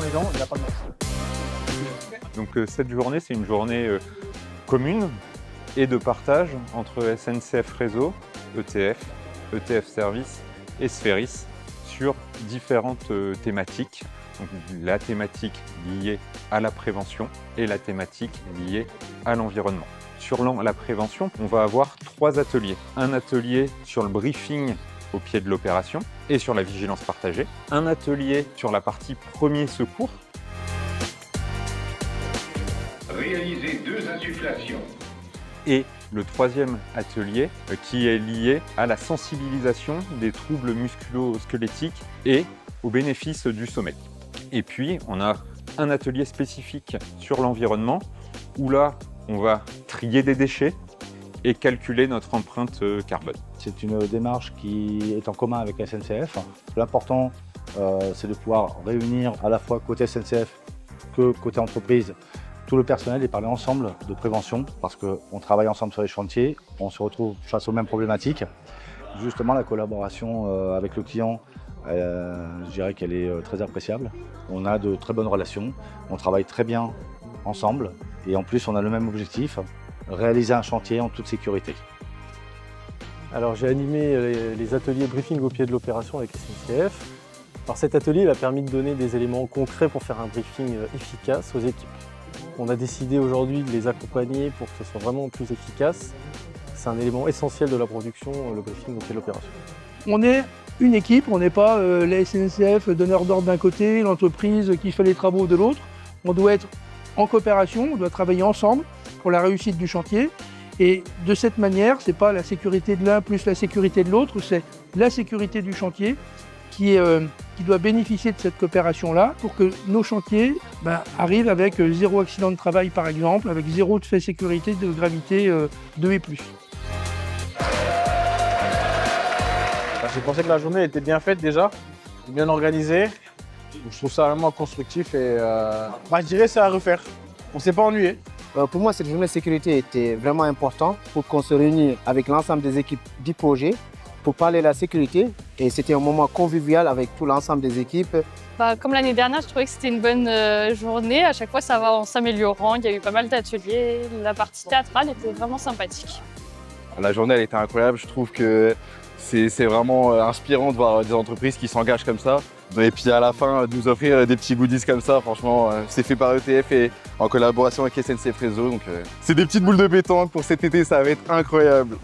Les dents, il n'a pas de masque. Donc cette journée, c'est une journée commune et de partage entre SNCF Réseau, ETF, ETF Service et Sphéris sur différentes thématiques. Donc, la thématique liée à la prévention et la thématique liée à l'environnement. Sur la prévention, on va avoir 3 ateliers. Un atelier sur le briefing au pied de l'opération et sur la vigilance partagée. Un atelier sur la partie premier secours. Réaliser 2 insufflations. Et le 3e atelier qui est lié à la sensibilisation des troubles musculo-squelettiques et aux bénéfices du sommeil. Et puis, on a un atelier spécifique sur l'environnement où là, on va trier des déchets et calculer notre empreinte carbone. C'est une démarche qui est en commun avec la SNCF. L'important, c'est de pouvoir réunir à la fois côté SNCF que côté entreprise tout le personnel et parler ensemble de prévention parce qu'on travaille ensemble sur les chantiers, on se retrouve face aux mêmes problématiques. Justement, la collaboration avec le client, je dirais qu'elle est très appréciable. On a de très bonnes relations, on travaille très bien ensemble et en plus on a le même objectif, réaliser un chantier en toute sécurité. Alors j'ai animé les ateliers briefing au pied de l'opération avec SNCF. Alors cet atelier il a permis de donner des éléments concrets pour faire un briefing efficace aux équipes. On a décidé aujourd'hui de les accompagner pour que ce soit vraiment plus efficace. C'est un élément essentiel de la production, le briefing au pied de l'opération. On est une équipe, on n'est pas la SNCF donneur d'ordre d'un côté, l'entreprise qui fait les travaux de l'autre. On doit être en coopération, on doit travailler ensemble pour la réussite du chantier. Et de cette manière, ce n'est pas la sécurité de l'un plus la sécurité de l'autre, c'est la sécurité du chantier qui doit bénéficier de cette coopération-là pour que nos chantiers arrivent avec 0 accident de travail par exemple, avec 0 de fait sécurité de gravité 2 et plus. J'ai pensé que la journée était bien faite déjà, bien organisée. Je trouve ça vraiment constructif et je dirais c'est à refaire. On ne s'est pas ennuyé. Pour moi, cette journée de sécurité était vraiment importante pour qu'on se réunisse avec l'ensemble des équipes du projet pour parler de la sécurité. Et c'était un moment convivial avec tout l'ensemble des équipes. Comme l'année dernière, je trouvais que c'était une bonne journée. À chaque fois, ça va en s'améliorant. Il y a eu pas mal d'ateliers. La partie théâtrale était vraiment sympathique. La journée, elle était incroyable. Je trouve que c'est vraiment inspirant de voir des entreprises qui s'engagent comme ça. Et puis à la fin, de nous offrir des petits goodies comme ça, franchement, c'est fait par ETF et en collaboration avec SNCF Réseau. Donc, c'est des petites boules de pétanque pour cet été, ça va être incroyable.